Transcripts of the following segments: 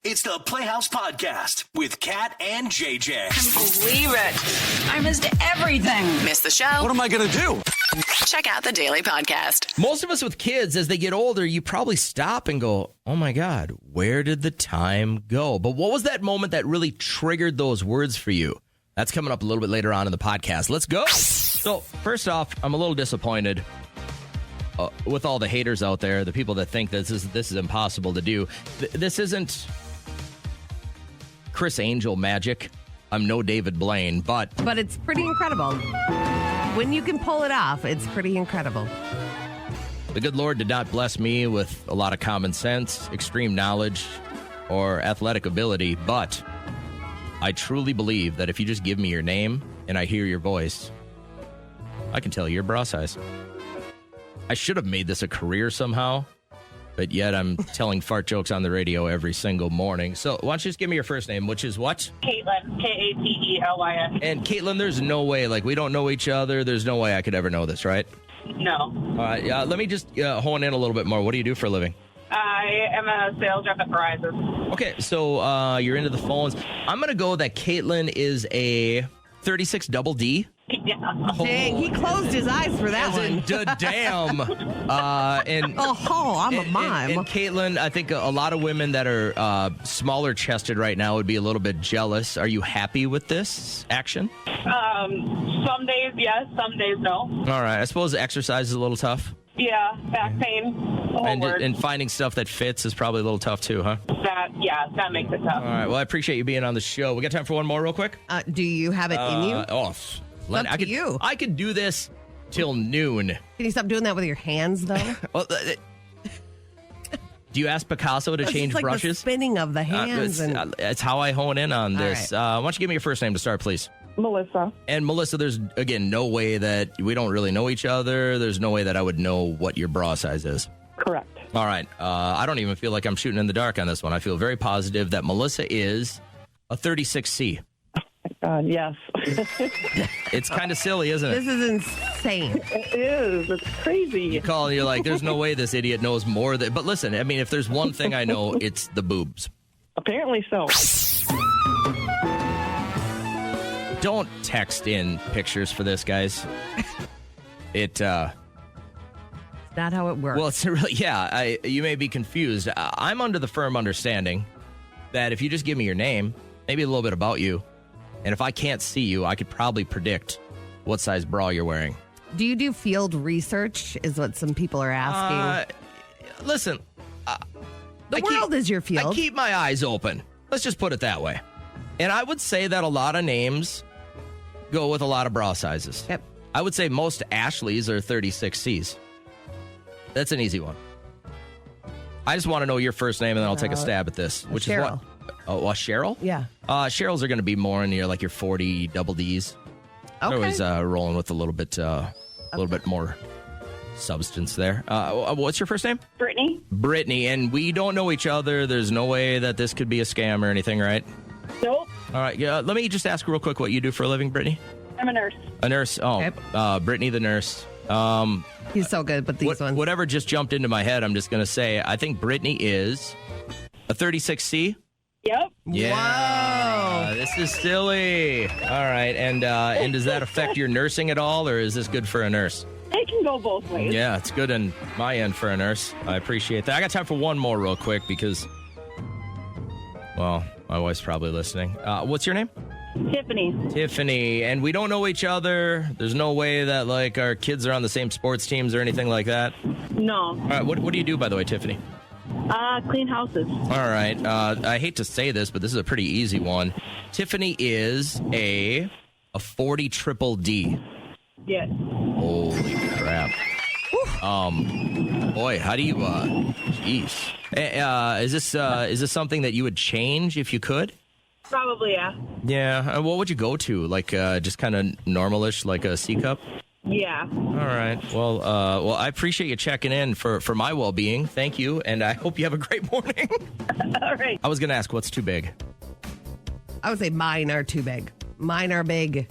It's the Playhouse Podcast with Kat and JJ. Can't believe it. I missed everything. Missed the show? What am I going to do? Check out the Daily Podcast. Most of us with kids, as they get older, you probably stop and go, oh my God, where did the time go? But what was that moment that really triggered those words for you? That's coming up a little bit later on in the podcast. Let's go. So first off, I'm a little disappointed with all the haters out there, the people that think this is impossible to do. This isn't Chris Angel magic. I'm no David Blaine, but it's pretty incredible. When you can pull it off, it's pretty incredible. the good Lord did not bless me with a lot of common sense, extreme knowledge, or athletic ability, but I truly believe that if you just give me your name and I hear your voice, I can tell you're bra size. I should have made this a career somehow, but yet I'm telling fart jokes on the radio every single morning. So why don't you just give me your first name, which is what? Caitlin, K-A-T-E-L-Y-N. And Caitlin, there's no way, we don't know each other. There's no way I could ever know this, right? No. All right, let me just hone in a little bit more. What do you do for a living? I am a sales rep at Verizon. Okay, so you're into the phones. I'm going to go that Caitlin is a 36 double D. Yeah. Dang, he closed his eyes for that As in, one. damn. And I'm a mime. And Caitlin, I think a lot of women that are smaller chested right now would be a little bit jealous. Are you happy with this action? Some days yes, some days no. All right. I suppose exercise is a little tough. Yeah, back pain. The whole word. And finding stuff that fits is probably a little tough too, huh? That makes it tough. All right. Well, I appreciate you being on the show. We got time for one more real quick? Do you have it in you? I could, you. I could do this till noon. Can you stop doing that with your hands, though? Well, do you ask Picasso to change It's like brushes? the spinning of the hands. It's how I hone in on this. All Why don't you give me your first name to start, please? Melissa. And Melissa, there's, again, no way that we don't really know each other. There's no way that I would know what your bra size is. Correct. All right. I don't even feel like I'm shooting in the dark on this one. I feel very positive that Melissa is a 36C. Yes. It's kind of silly, isn't it? This is insane. It is. It's crazy. You call and you're like, there's no way this idiot knows more. But listen, I mean, if there's one thing I know, it's the boobs. Apparently so. Don't text in pictures for this, guys. It's not how it works. Well, it's really, you may be confused. I'm under the firm understanding that if you just give me your name, maybe a little bit about you, and if I can't see you, I could probably predict what size bra you're wearing. Do you do field research, is what some people are asking? Listen. The world is your field. I keep my eyes open. Let's just put it that way. And I would say that a lot of names go with a lot of bra sizes. Yep. I would say most Ashleys are 36Cs. That's an easy one. I just want to know your first name, and then I'll take a stab at this. Which Cheryl. is what? Oh, Cheryl? Yeah. Cheryl's are going to be more in your 40 double Ds. Okay. They're always rolling with a little bit more substance there. What's your first name? Brittany. Brittany, and we don't know each other. There's no way that this could be a scam or anything, right? Nope. All right. Yeah. Let me just ask real quick what you do for a living, Brittany. I'm a nurse. A nurse. Oh, Yep. Brittany the nurse. He's so good with these ones. Whatever just jumped into my head, I'm just going to say I think Brittany is a 36C. Yep. Yeah. Whoa. This is silly. All right. And does that affect your nursing at all, or is this good for a nurse? It can go both ways. Yeah, it's good on my end for a nurse. I appreciate that. I got time for one more real quick because, well, my wife's probably listening. What's your name? Tiffany. Tiffany. And we don't know each other. There's no way that, our kids are on the same sports teams or anything like that. No. All right. What do you do, by the way, Tiffany? Clean houses. All right. I hate to say this, but this is a pretty easy one. Tiffany is a 40 triple D. Yes. Holy crap. Boy, how do you, jeez. Is this something that you would change if you could? Probably, yeah. Yeah. What would you go to? Just kind of normalish, like a C cup? Yeah. All right. Well, I appreciate you checking in for my well-being. Thank you, and I hope you have a great morning. All right. I was going to ask, what's too big? I would say mine are too big. Mine are big.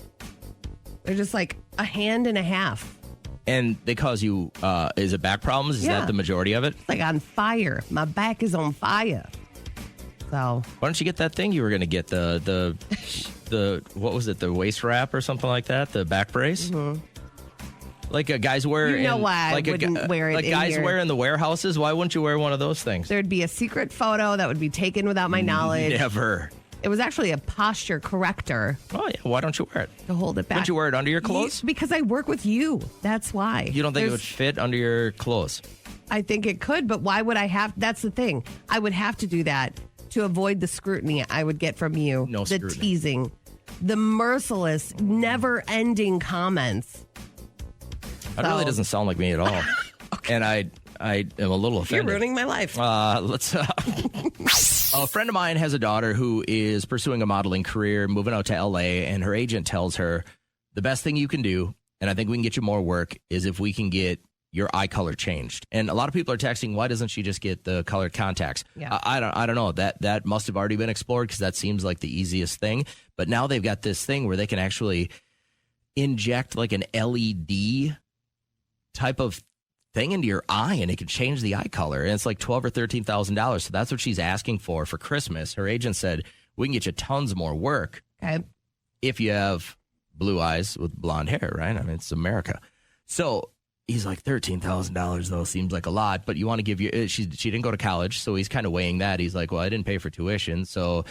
They're just like a hand and a half. And they cause you, is it back problems? Is Yeah. that the majority of it? Like on fire. My back is on fire. So Why don't you get that thing you were going to get? The what was it? The waist wrap or something like that? The back brace? Mm-hmm. Like a guys wear. You know why I wouldn't wear it like in guys here. wear in the warehouses. Why wouldn't you wear one of those things? There'd be a secret photo that would be taken without my knowledge. Never. It was actually a posture corrector Oh yeah. Why don't you wear it? to hold it back. Wouldn't you wear it under your clothes? Because I work with you. That's why. You don't think it would fit under your clothes? I think it could, but why would I have? That's the thing. I would have to do that to avoid the scrutiny I would get from you. No the scrutiny. teasing, the merciless, never-ending comments. That really doesn't sound like me at all. And I am a little You're offended. ruining my life. Let's. A friend of mine has a daughter who is pursuing a modeling career, moving out to LA, and her agent tells her the best thing you can do, and I think we can get you more work, is if we can get your eye color changed. And a lot of people are texting, why doesn't she just get the colored contacts? Yeah. I don't know. That must have already been explored because that seems like the easiest thing. But now they've got this thing where they can actually inject like an LED type of thing into your eye and it can change the eye color. And it's like $12,000 or $13,000. So that's what she's asking for Christmas. Her agent said, we can get you tons more work Okay. if you have blue eyes with blonde hair, right? I mean, it's America. So he's like, $13,000 though seems like a lot, but you want to give you, she didn't go to college. So he's kind of weighing that. He's like, well, I didn't pay for tuition. So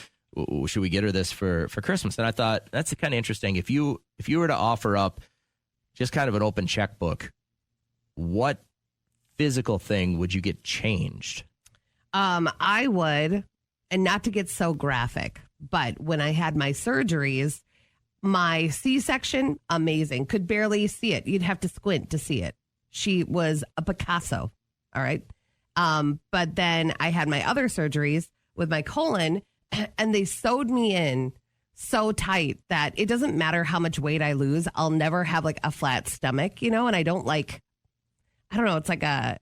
should we get her this for Christmas? And I thought that's kind of interesting. If you were to offer up just kind of an open checkbook, what physical thing would you get changed? I would, and not to get so graphic, but when I had my surgeries, my C-section, amazing. Could barely see it. You'd have to squint to see it. She was a Picasso. All right. But then I had my other surgeries with my colon, and they sewed me in so tight that it doesn't matter how much weight I lose. I'll never have like a flat stomach, you know, and I don't like, I don't know. It's like a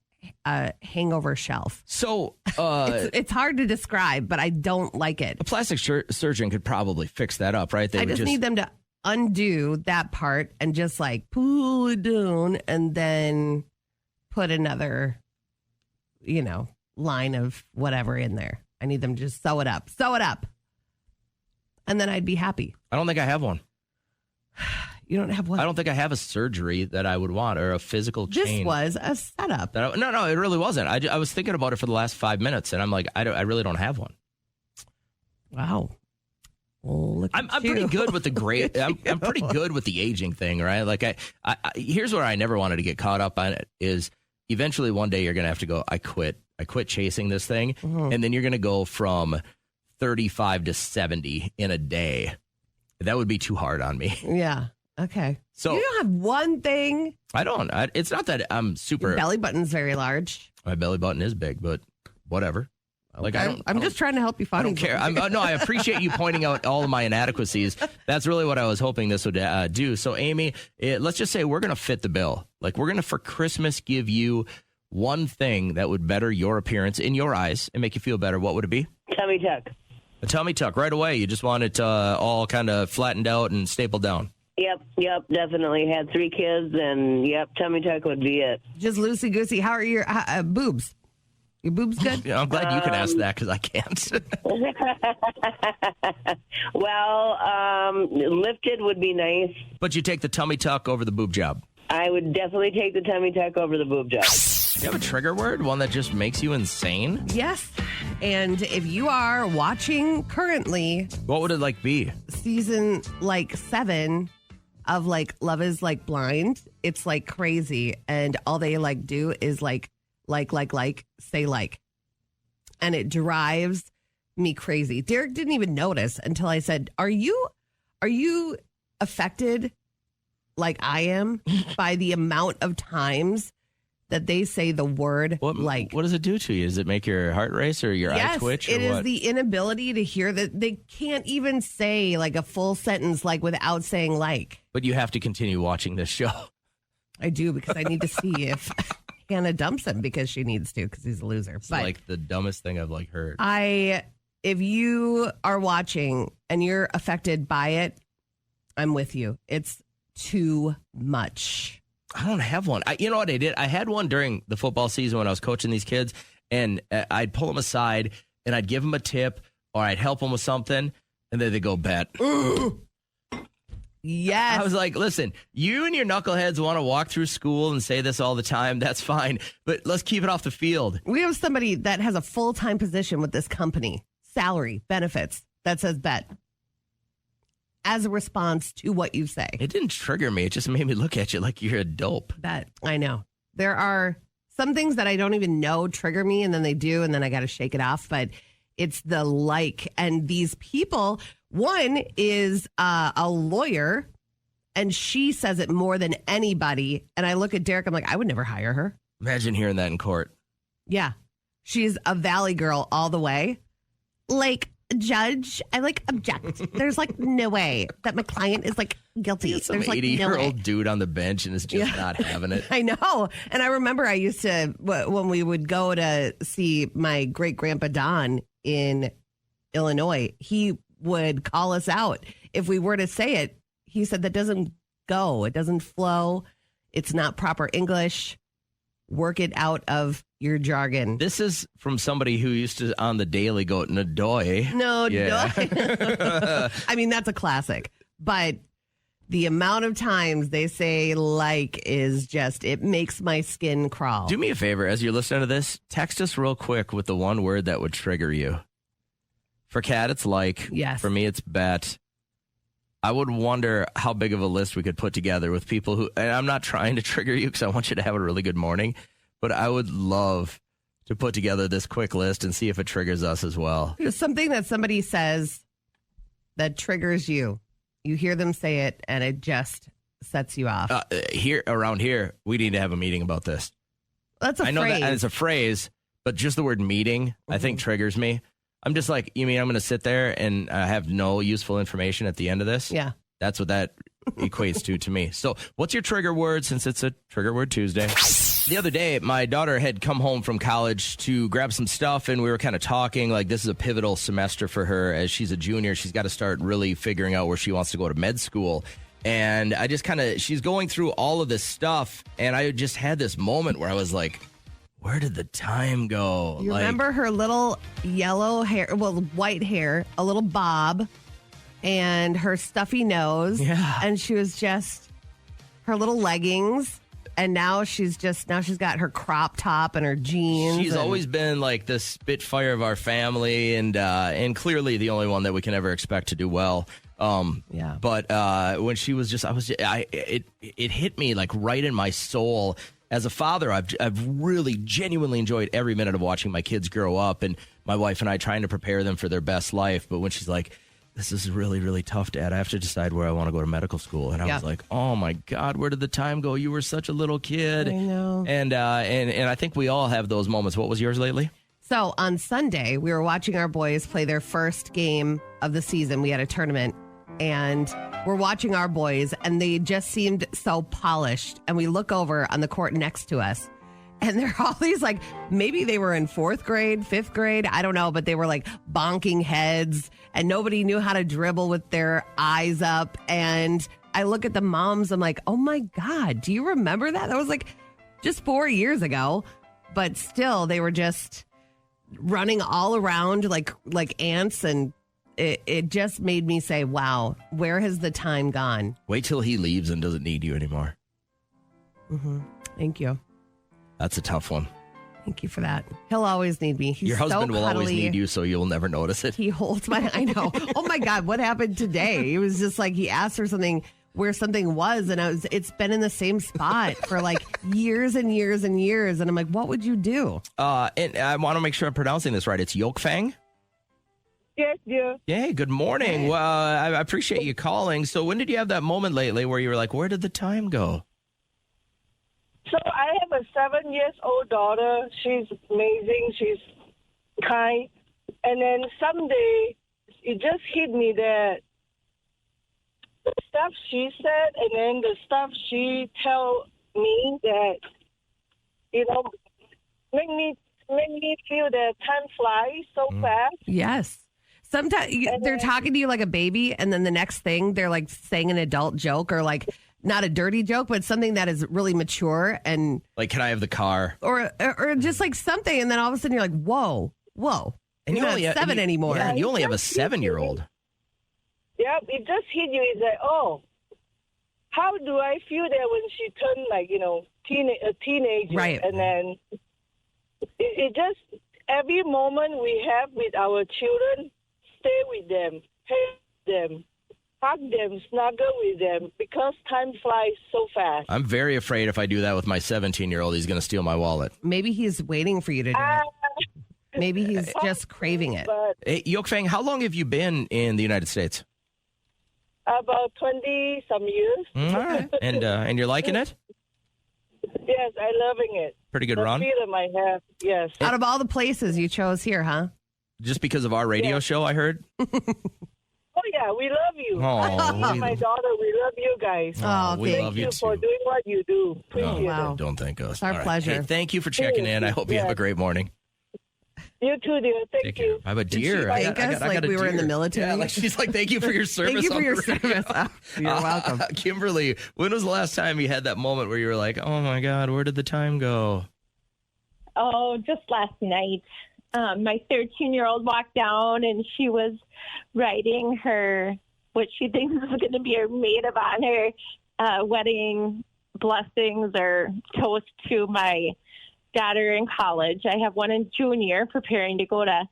hangover shelf. So It's hard to describe, but I don't like it. a plastic surgeon could probably fix that up, right? They I would just need them to undo that part and just like pull it down and then put another, line of whatever in there. I need them to just sew it up. And then I'd be happy. I don't think I have one. You don't have one. I don't think I have a surgery that I would want or a physical This change. was a setup. No, it really wasn't. I was thinking about it for the last 5 minutes, and I'm like, I really don't have one. Wow. Well, look I'm at you. pretty good with the great. I'm pretty good with the aging thing, right? Like I here's where I never wanted to get caught up on it is eventually one day you're gonna have to go. I quit chasing this thing, and then you're gonna go from 35 to 70 in a day. That would be too hard on me. Yeah. Okay. So you don't have one thing. I don't. It's not that I'm super. Your belly button's very large. My belly button is big, but whatever. Like I'm just trying to help you I find. don't care. No, I appreciate you pointing out all of my inadequacies. That's really what I was hoping this would do. So, Amy, let's just say we're going to fit the bill. Like, we're going to, for Christmas, give you one thing that would better your appearance in your eyes and make you feel better. What would it be? Tummy tuck. A tummy tuck right away. You just want it all kind of flattened out and stapled down. Yep, definitely. Had 3 kids, and tummy tuck would be it. Just loosey goosey. How are your boobs? Your boobs good? Yeah, I'm glad you can ask that because I can't. Well, lifted would be nice. But you take the tummy tuck over the boob job. I would definitely take the tummy tuck over the boob job. Do you have a trigger word? One that just makes you insane? Yes. And if you are watching currently What would it like be? season 7 of Love is Blind, it's crazy. And all they do is say like. And it drives me crazy. Derek didn't even notice until I said, Are you affected like I am by the amount of times that they say the word What does it do to you? Does it make your heart race or your eye twitch? Or it is what? the inability to hear that they can't even say a full sentence without saying like. But you have to continue watching this show. I do because I need to see if Hannah dumps him because she needs to because he's a loser. It's But the dumbest thing I've heard. if you are watching and you're affected by it, I'm with you. It's too much. I don't have one. You know what I did? I had one during the football season when I was coaching these kids, and I'd pull them aside and I'd give them a tip or I'd help them with something, and then they go, bet. Yes. I was like, listen, you and your knuckleheads want to walk through school and say this all the time. That's fine. But let's keep it off the field. We have somebody that has a full-time position with this company, salary, benefits, that says bet as a response to what you say. It didn't trigger me. It just made me look at you like you're a dope. Bet. I know. There are some things that I don't even know trigger me, and then they do, and then I got to shake it off. But it's the like. And these people, one is a lawyer, and she says it more than anybody. And I look at Derek, I'm like, I would never hire her. Imagine hearing that in court. Yeah. She's a Valley girl all the way. Like, judge, I object. There's no way that my client is guilty. Some There's 80-year-old dude on the bench and is just not having it. I know. And I remember I used to, when we would go to see my great grandpa Don in Illinois, he would call us out. If we were to say it, he said that doesn't go. It doesn't flow. It's not proper English. Work it out of your jargon. This is from somebody who used to on the daily go, Nadoy. No, Yeah. no. I mean, that's a classic. But the amount of times they say is just, it makes my skin crawl. Do me a favor, as you're listening to this, text us real quick with the one word that would trigger you. For Kat, it's like. Yes. For me, it's bet. I would wonder how big of a list we could put together with people who, and I'm not trying to trigger you because I want you to have a really good morning, but I would love to put together this quick list and see if it triggers us as well. There's something that somebody says that triggers you. You hear them say it, and it just sets you off. Around here, we need to have a meeting about this. That's a I know phrase. that it's a phrase, but just the word meeting, I think triggers me. I'm just like, you mean I'm going to sit there and have no useful information at the end of this? Yeah. That's what that equates to me. So what's your trigger word since it's a Trigger Word Tuesday? The other day, my daughter had come home from college to grab some stuff, and we were kind of talking like this is a pivotal semester for her. As she's a junior, she's got to start really figuring out where she wants to go to med school. And I just she's going through all of this stuff, and I just had this moment where I was like, where did the time go? You remember her little yellow hair, white hair, a little bob, and her stuffy nose. Yeah. And she was just her little leggings. And now she's got her crop top and her jeans. She's always been like the spitfire of our family, and clearly the only one that we can ever expect to do well. Yeah. But when she was it hit me like right in my soul. As a father, I've really genuinely enjoyed every minute of watching my kids grow up, and my wife and I trying to prepare them for their best life. But when she's like, this is really, really tough, Dad. I have to decide where I want to go to medical school. And I was like, oh, my God, where did the time go? You were such a little kid. I know. And I think we all have those moments. What was yours lately? So on Sunday, we were watching our boys play their first game of the season. We had a tournament, and we're watching our boys, and they just seemed so polished. And we look over on the court next to us, and they're all these maybe they were in 4th grade, 5th grade, I don't know, but they were bonking heads, and nobody knew how to dribble with their eyes up. And I look at the moms, I'm like, oh my God, do you remember that? That was just 4 years ago, but still they were just running all around like ants, and it just made me say, wow, where has the time gone? Wait till he leaves and doesn't need you anymore. Mm-hmm. Thank you. That's a tough one. Thank you for that. He'll always need me. He's Your husband so will always cuddly. need you, so you'll never notice it. He holds my, I know. Oh my God, what happened today? It was just he asked for something where something was, and it's been in the same spot for years and years and years. And I'm like, what would you do? And I want to make sure I'm pronouncing this right. It's Yolkfang? Yes, dear. Hey, good morning. Well, I appreciate you calling. So when did you have that moment lately where you were like, where did the time go? So I have a 7-year-old daughter. She's amazing. She's kind. And then someday it just hit me that the stuff she said and then the stuff she tell me that, make me feel that time flies so fast. Yes. Sometimes they're talking to you like a baby, and then the next thing they're saying an adult joke, or not a dirty joke, but something that is really mature, and Like, can I have the car? or just something, and then all of a sudden you're like, whoa. And You're not seven anymore. Yeah, and you only have a Just hit 7-year-old. Yep, it just hit you. It's like, oh, how do I feel that when she turned like, a teenager? Right. And then it just, every moment we have with our children, stay with them, pay them, hug them, snuggle with them, because time flies so fast. I'm very afraid if I do that with my 17-year-old, he's going to steal my wallet. Maybe he's waiting for you to do it. Maybe he's just craving it. But Hey, Yokfang, how long have you been in the United States? about 20-some years. All right. And you're liking it? Yes, I'm loving it. Pretty good The run? freedom I have, yes. Out of all the places you chose here, huh? Just because of our radio show, I heard? Oh, yeah, we love you. Oh, I love my daughter. We love you guys. Oh, we thank love Thank you you for too. doing what you do. Appreciate wow. it. Don't thank us. It's our All right. pleasure. Hey, thank you for checking in. I hope you have a great morning. You too, dear. Thank Take you. care. I have a Did she deer. I thank got- I us got- I like got a we were in the deer. military? Yeah, like she's like, thank you for your service. Thank you for on your the radio. service. Oh, you're welcome. Kimberly, when was the last time you had that moment where you were like, oh my God, where did the time go? Oh, just last night. My 13-year-old walked down and she was writing what she thinks is going to be her maid of honor wedding blessings or toast to my daughter in college. I have one in junior preparing to go to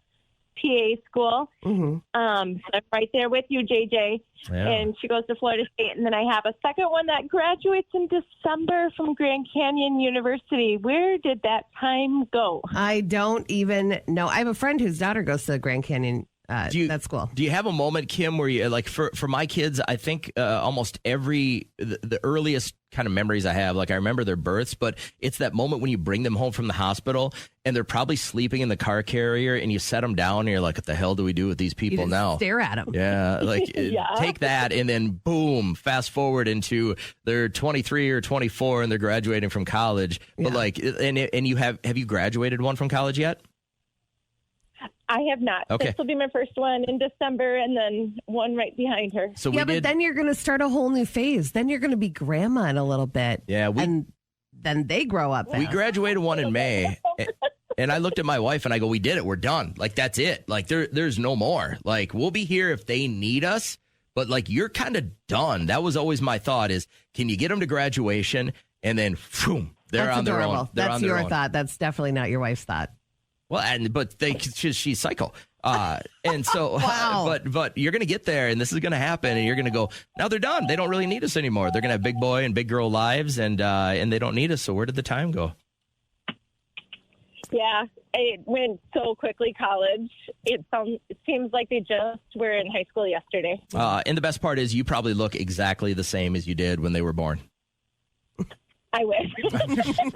PA school. Mm-hmm. So I'm right there with you, JJ. Yeah. And she goes to Florida State. And then I have a second one that graduates in December from Grand Canyon University. Where did that time go? I don't even know. I have a friend whose daughter goes to Grand Canyon. That school. Do you have a moment, Kim, where you like for my kids? I think almost the earliest kind of memories I have, like I remember their births, but it's that moment when you bring them home from the hospital and they're probably sleeping in the car carrier, and you set them down, and you're like, "What the hell do we do with these You people just now?" stare at them. Yeah, like take that, and then boom, fast forward into they're 23 or 24 and they're graduating from college. But Yeah. like, and you have you graduated one from college yet? I have not. Okay. This will be my first one in December and then one right behind her. So Yeah, we but did. then you're going to start a whole new phase. Then you're going to be grandma in a little bit. Yeah, and then they grow up fast. We graduated one in May, and I looked at my wife and I go, "We did it. We're done. Like that's it. Like there's no more. Like we'll be here if they need us, but like you're kind of done." That was always my thought: is can you get them to graduation and then, boom, they're That's on their adorable. own. They're That's on their your own. thought. That's definitely not your wife's thought. Well, but she's psycho. And so, Wow. but you're going to get there and this is going to happen and you're going to go, now they're done. They don't really need us anymore. They're going to have big boy and big girl lives and they don't need us. So where did the time go? Yeah, it went so quickly, college. It seems like they just were in high school yesterday. And the best part is you probably look exactly the same as you did when they were born. I wish.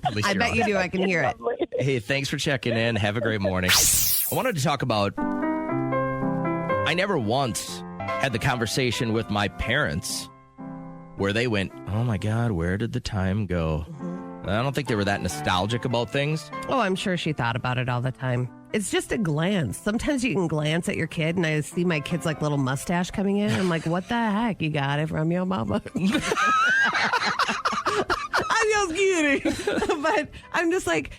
At least I you're bet you honest. do. I can hear it. Hey, thanks for checking in. Have a great morning. I wanted to talk about, I never once had the conversation with my parents where they went, oh my God, where did the time go? I don't think they were that nostalgic about things. Oh, I'm sure she thought about it all the time. It's just a glance. Sometimes you can glance at your kid, and I see my kid's like little mustache coming in. I'm like, what the heck? You got it from your mama. I'm just kidding. But I'm just like,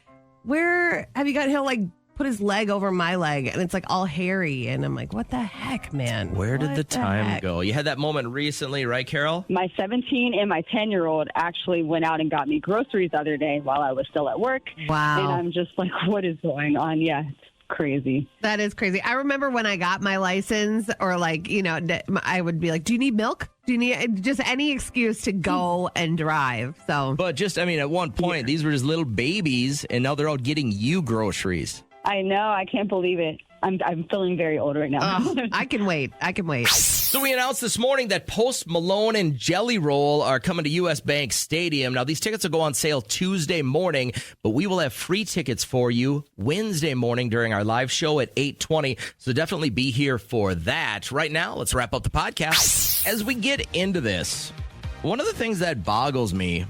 where have you got him like put his leg over my leg and it's like all hairy? And I'm like, what the heck, man? Where did What the time heck? go? You had that moment recently, right, Carol? My 17 and my 10-year-old actually went out and got me groceries the other day while I was still at work. Wow. And I'm just like, what is going on? Yeah, it's crazy. That is crazy. I remember when I got my license, or like, you know, I would be like, do you need milk? Do you need just any excuse to go and drive? So, But just, I mean, at one point, these were just little babies, and now they're out getting you groceries. I know. I can't believe it. I'm feeling very old right now. I can wait. I can wait. So we announced this morning that Post Malone and Jelly Roll are coming to U.S. Bank Stadium. Now, these tickets will go on sale Tuesday morning, but we will have free tickets for you Wednesday morning during our live show at 8:20. So definitely be here for that. Right now, let's wrap up the podcast. As we get into this, one of the things that boggles me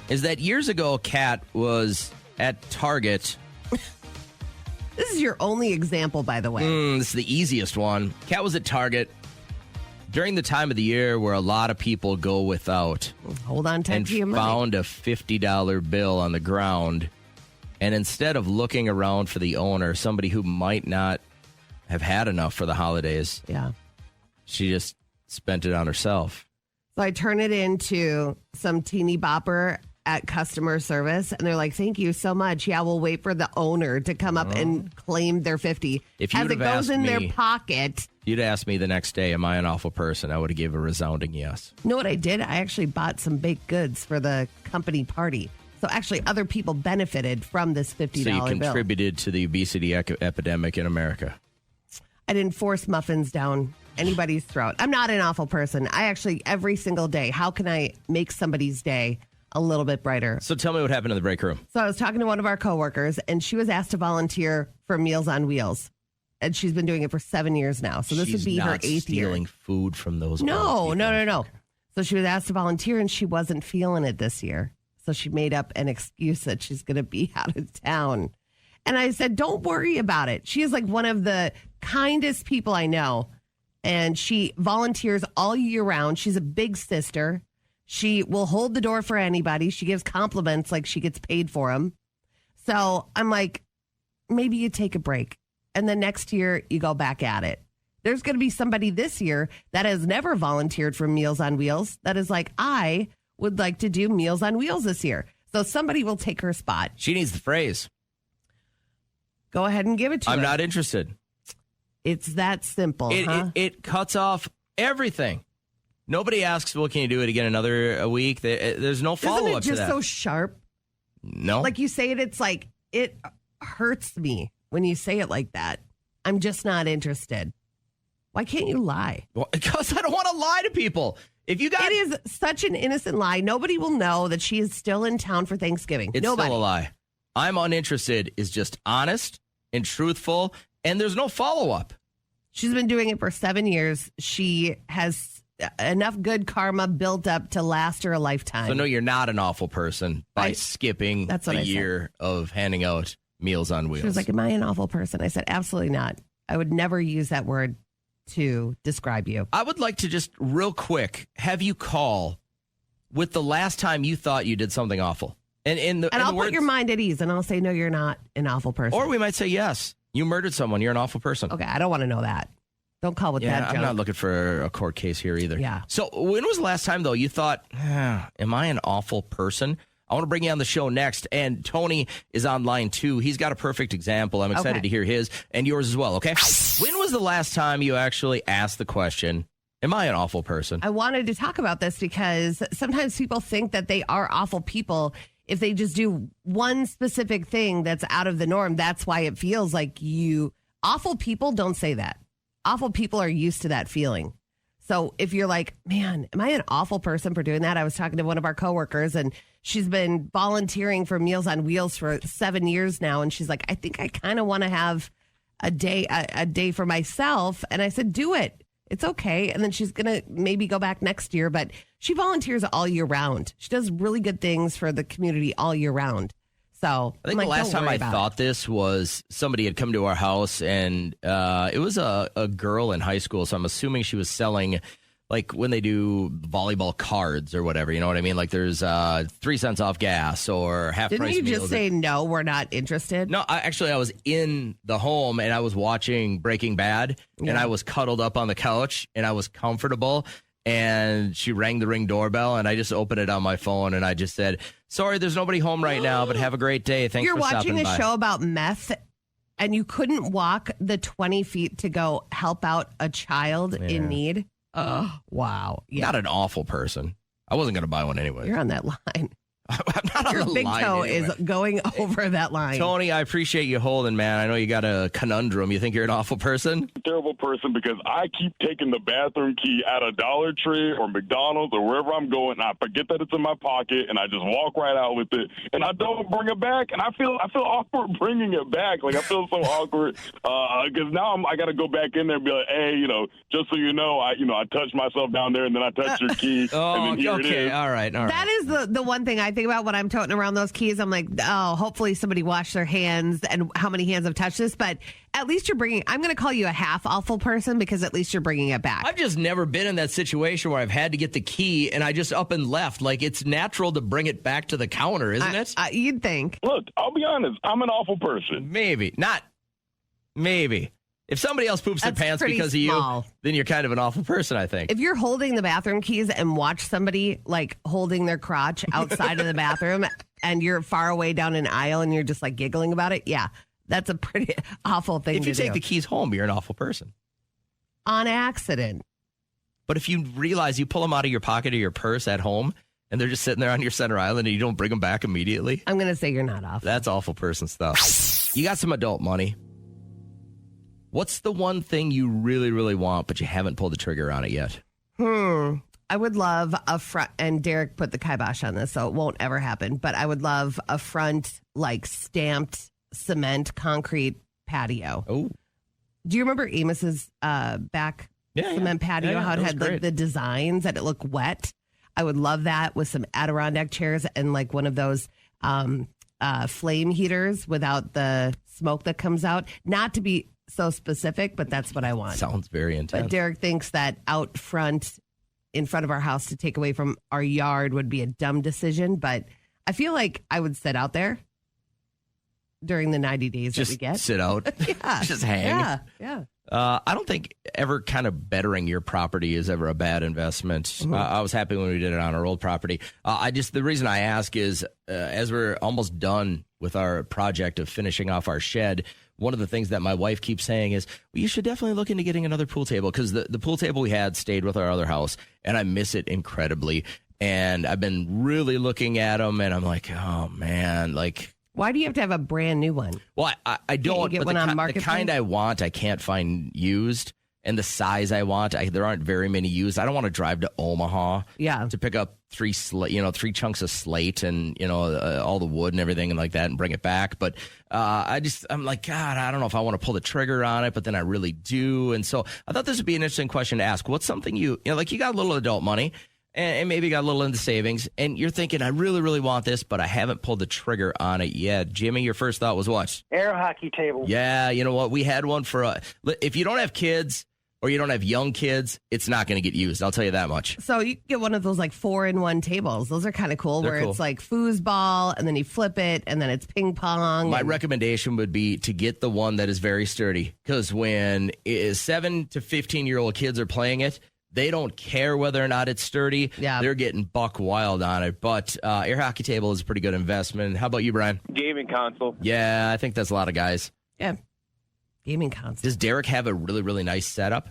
is that years ago, Kat was at Target. This is your only example, by the way. This is the easiest one. Kat was at Target during the time of the year where a lot of people go without, Hold on tight and to your money. found a $50 bill on the ground. And instead of looking around for the owner, somebody who might not have had enough for the holidays. Yeah. She just spent it on herself. So I turn it into some teeny bopper at customer service, and they're like, "Thank you so much. Yeah, we'll wait for the owner to come up and claim their 50." If you as it would've goes asked in their me- pocket. You'd ask me the next day, am I an awful person? I would have gave a resounding yes. You know what I did? I actually bought some baked goods for the company party. So actually, other people benefited from this $50 So you bill. contributed to the obesity epidemic in America. I didn't force muffins down anybody's throat. I'm not an awful person. I actually, every single day, how can I make somebody's day a little bit brighter? So tell me what happened in the break room. So I was talking to one of our coworkers, and she was asked to volunteer for Meals on Wheels. And she's been doing it for 7 years now. So this She's would be her not 8th year. stealing food from those. No. old people. So she was asked to volunteer, and she wasn't feeling it this year. So she made up an excuse that she's going to be out of town. And I said, don't worry about it. She is like one of the kindest people I know. And she volunteers all year round. She's a big sister. She will hold the door for anybody. She gives compliments like she gets paid for them. So I'm like, maybe you take a break. And then next year, you go back at it. There's going to be somebody this year that has never volunteered for Meals on Wheels that is like, I would like to do Meals on Wheels this year. So somebody will take her spot. She needs the phrase. Go ahead and give it to her. I'm not interested. It's that simple, huh? It cuts off everything. Nobody asks, well, can you do it again another week? There's no Isn't follow-up it to just that. so sharp? No. Like you say it, it's like, it hurts me when you say it like that. I'm just not interested. Why can't you lie? Well, because I don't want to lie to people. If you got It is such an innocent lie. Nobody will know that she is still in town for Thanksgiving. It's Nobody. still a lie. I'm uninterested is just honest and truthful, and there's no follow-up. She's been doing it for 7 years. She has enough good karma built up to last her a lifetime. So no, you're not an awful person by skipping That's what a I said. year of handing out Meals on Wheels. She was like, am I an awful person? I said, absolutely not. I would never use that word to describe you. I would like to just real quick have you call with the last time you thought you did something awful. And I'll put your mind at ease and I'll say, no, you're not an awful person. Or we might say, yes, you murdered someone. You're an awful person. Okay, I don't want to know that. Don't call with that I'm joke. not looking for a court case here either. Yeah. So when was the last time, though, you thought, am I an awful person? I want to bring you on the show next. And Tony is on line 2. He's got a perfect example. I'm excited Okay. to hear his and yours as well, okay? When was the last time you actually asked the question, am I an awful person? I wanted to talk about this because sometimes people think that they are awful people if they just do one specific thing that's out of the norm. That's why it feels like you. Awful people don't say that. Awful people are used to that feeling. So if you're like, man, am I an awful person for doing that? I was talking to one of our coworkers and she's been volunteering for Meals on Wheels for 7 years now. And she's like, I think I kind of want to have a day for myself. And I said, do it. It's okay. And then she's going to maybe go back next year, but she volunteers all year round. She does really good things for the community all year round. So I think the last time I thought this was somebody had come to our house and it was a girl in high school. So I'm assuming she was selling like when they do volleyball cards or whatever. You know what I mean? Like there's 3 cents off gas or half Didn't price you meals. just say, no, we're not interested? No, I was in the home and I was watching Breaking Bad and I was cuddled up on the couch and I was comfortable. And she rang the Ring doorbell and I just opened it on my phone and I just said, sorry, there's nobody home right now, but have a great day. Thanks You're for stopping watching a by. show about meth and you couldn't walk the 20 feet to go help out a child in need? Oh, wow. Yeah. Not an awful person. I wasn't going to buy one anyway. You're on that line. I'm not on Your the big line toe anyway. is going over that line. Tony, I appreciate you holding, man. I know you got a conundrum. You think you're an awful person? Terrible person because I keep taking the bathroom key out of Dollar Tree or McDonald's or wherever I'm going, and I forget that it's in my pocket, and I just walk right out with it, and I don't bring it back, and I feel awkward bringing it back. Like I feel so awkward because now I got to go back in there and be like, hey, just so you know, I touched myself down there, and then I touched your key, and then here it is. All right. That is the one thing I think about when I'm toting around those keys. I'm like, oh, hopefully somebody washed their hands and how many hands have touched this. But at least I'm going to call you a half awful person because at least you're bringing it back. I've just never been in that situation where I've had to get the key and I just up and left. Like it's natural to bring it back to the counter, isn't it? You'd think. Look, I'll be honest. I'm an awful person. Maybe. Not maybe. If somebody else poops their That's pants pretty because small. of you, then you're kind of an awful person, I think. If you're holding the bathroom keys and watch somebody like holding their crotch outside of the bathroom and you're far away down an aisle and you're just like giggling about it, yeah, that's a pretty awful thing If to you do. take the keys home, you're an awful person. On accident. But if you realize you pull them out of your pocket or your purse at home and they're just sitting there on your center island and you don't bring them back immediately, I'm going to say you're not awful. that's awful person stuff. You got some adult money. What's the one thing you really, really want, but you haven't pulled the trigger on it yet? I would love a front, and Derek put the kibosh on this, so it won't ever happen, but I would love a front, like, stamped cement concrete patio. Oh. Do you remember Amos's back cement patio, Yeah, how it that was had like great. the designs that it looked wet? I would love that with some Adirondack chairs and like one of those flame heaters without the smoke that comes out. Not to be so specific, but that's what I want. Sounds very intense. But Derek thinks that out front, in front of our house, to take away from our yard would be a dumb decision. But I feel like I would sit out there during the 90 days just that we get. sit out, Yeah. just hang. Yeah. I don't think ever kind of bettering your property is ever a bad investment. I was happy when we did it on our old property. The reason I ask is as we're almost done with our project of finishing off our shed, one of the things that my wife keeps saying is, well, you should definitely look into getting another pool table, because the pool table we had stayed with our other house and I miss it incredibly. And I've been really looking at them and I'm like, oh man, like, Why do you have to have a brand new one? well, I don't. get But one the, on the Marketplace? kind I want, I can't find used, and the size I want, there aren't very many used. I don't want to drive to Omaha, to pick up three chunks of slate and all the wood and everything and like that and bring it back. But I'm like, God, I don't know if I want to pull the trigger on it, but then I really do. And so I thought this would be an interesting question to ask. What's something you got a little adult money, and maybe got a little into savings, and you're thinking, I really, really want this, but I haven't pulled the trigger on it yet. Jimmy, your first thought was what? Air hockey table. Yeah, you know what? We had one for if you don't have kids or you don't have young kids, it's not going to get used. I'll tell you that much. So you can get one of those like 4-in-1 tables. Those are kind of cool, They're where cool. it's like foosball and then you flip it and then it's ping pong. My and- recommendation would be to get the one that is very sturdy, because when 7 to 15-year-old kids are playing it, they don't care whether or not it's sturdy. Yeah. They're getting buck wild on it. But air hockey table is a pretty good investment. How about you, Brian? Gaming console. Yeah, I think that's a lot of guys. Yeah. Gaming console. Does Derek have a really, really nice setup?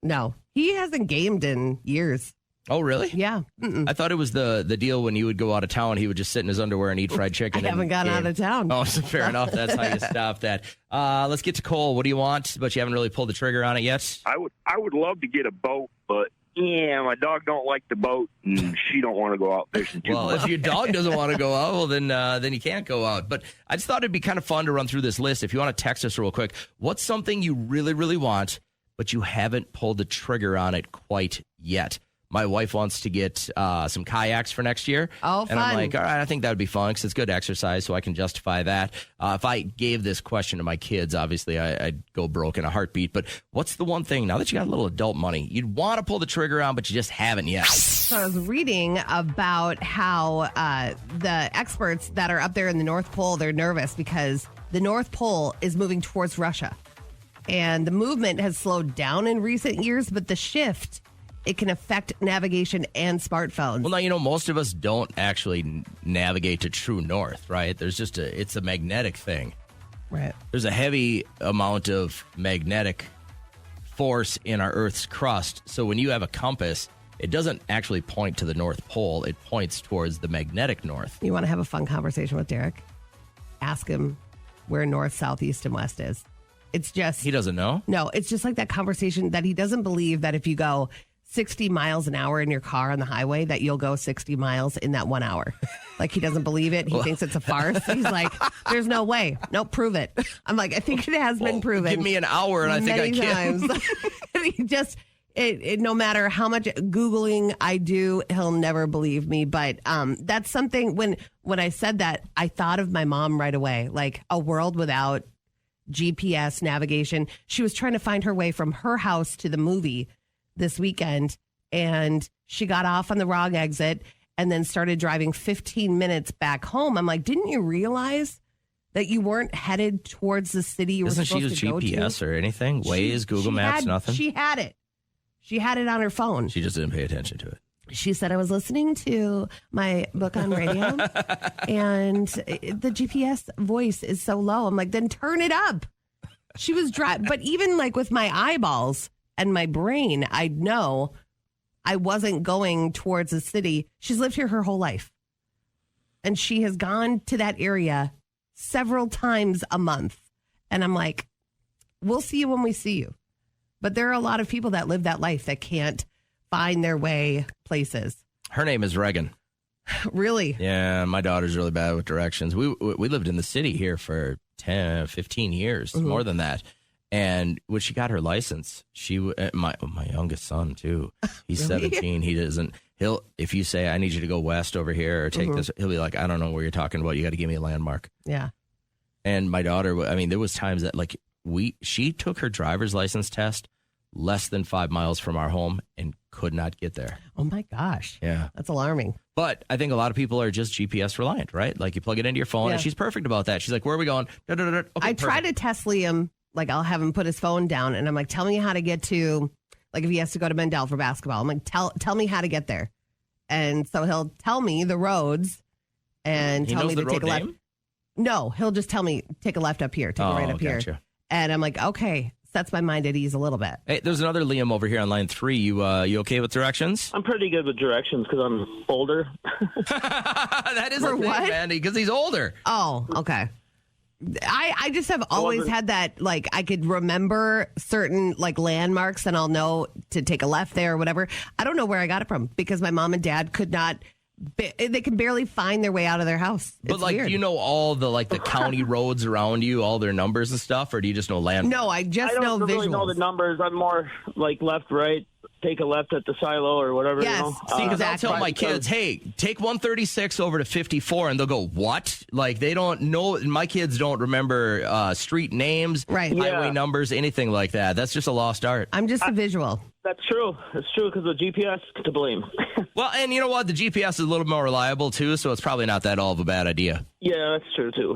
No. He hasn't gamed in years. Oh, really? Yeah. Mm-mm. I thought it was the deal when you would go out of town, he would just sit in his underwear and eat fried chicken. I haven't and gone game. out of town. Oh, so fair enough. That's how you stop that. Let's get to Cole. What do you want? But you haven't really pulled the trigger on it yet. I would love to get a boat, but yeah, my dog don't like the boat, and she don't want to go out fishing too Well, much. if your dog doesn't want to go out, well, then you can't go out. But I just thought it'd be kind of fun to run through this list. If you want to text us real quick, what's something you really, really want, but you haven't pulled the trigger on it quite yet? My wife wants to get some kayaks for next year. Oh, And I'm fun. like, all right, I think that would be fun because it's good exercise, so I can justify that. If I gave this question to my kids, obviously I'd go broke in a heartbeat. But what's the one thing, now that you got a little adult money, you'd want to pull the trigger on, but you just haven't yet? So I was reading about how the experts that are up there in the North Pole, they're nervous because the North Pole is moving towards Russia. And the movement has slowed down in recent years, but the shift, it can affect navigation and smartphones. Well, now, most of us don't actually navigate to true north, right? There's just it's a magnetic thing. Right. There's a heavy amount of magnetic force in our Earth's crust. So when you have a compass, it doesn't actually point to the North Pole. It points towards the magnetic north. You want to have a fun conversation with Derek? Ask him where north, south, east, and west is. It's just... He doesn't know? No, it's just like that conversation that he doesn't believe that if you go 60 miles an hour in your car on the highway, that you'll go 60 miles in that 1 hour. Like, he doesn't believe it. He thinks it's a farce. He's like, there's no way. Nope, prove it. I'm like, I think it has been proven. Give me an hour and I think I many can. times. He just, no matter how much Googling I do, he'll never believe me. But that's something, when I said that, I thought of my mom right away, like a world without GPS navigation. She was trying to find her way from her house to the movie this weekend, and she got off on the wrong exit and then started driving 15 minutes back home. I'm like, didn't you realize that you weren't headed towards the city you were Doesn't she supposed use to go to? GPS or anything? Waze, Google She Maps, nothing? She had it. She had it on her phone. She just didn't pay attention to it. She said, I was listening to my book on radio and the GPS voice is so low. I'm like, then turn it up. She was driving. But even like with my eyeballs and my brain, I know I wasn't going towards the city. She's lived here her whole life. And she has gone to that area several times a month. And I'm like, we'll see you when we see you. But there are a lot of people that live that life that can't find their way places. Her name is Reagan. Really? Yeah, my daughter's really bad with directions. We lived in the city here for 10, 15 years, more than that. And when she got her license, my youngest son too. He's Really? 17. He doesn't. If you say I need you to go west over here or take this, he'll be like, I don't know where you're talking about. You got to give me a landmark. Yeah. And my daughter, I mean, there was times that like she took her driver's license test less than 5 miles from our home and could not get there. Oh my gosh. Yeah. That's alarming. But I think a lot of people are just GPS reliant, right? Like you plug it into your phone and she's perfect about that. She's like, where are we going? Okay, I try to test Liam. Like I'll have him put his phone down and I'm like, tell me how to get to, like if he has to go to Mendel for basketball, I'm like, tell me how to get there. And so he'll tell me the roads and tell me to take a left. No, he'll just tell me, take a left up here, take a right up here. And I'm like, okay, sets my mind at ease a little bit. Hey, there's another Liam over here on line 3. You okay with directions? I'm pretty good with directions because I'm older. That is a thing, man, because he's older. Oh, okay. I just have always had that, like, I could remember certain, like, landmarks and I'll know to take a left there or whatever. I don't know where I got it from because my mom and dad could not, they can barely find their way out of their house. It's but, like, weird. do you know all the, like, the county roads around you, all their numbers and stuff, or do you just know landmarks? No, I just know don't really know visuals. the numbers. I'm more like left, right, take a left at the silo or whatever. Yes. You know? See, because I'll tell my kids, hey, take 136 over to 54, and they'll go, what? Like, they don't know. My kids don't remember street names, highway numbers, anything like that. That's just a lost art. I'm just a visual. That's true. It's true because the GPS to blame. Well, and you know what? The GPS is a little more reliable, too, so it's probably not that all of a bad idea. Yeah, that's true, too.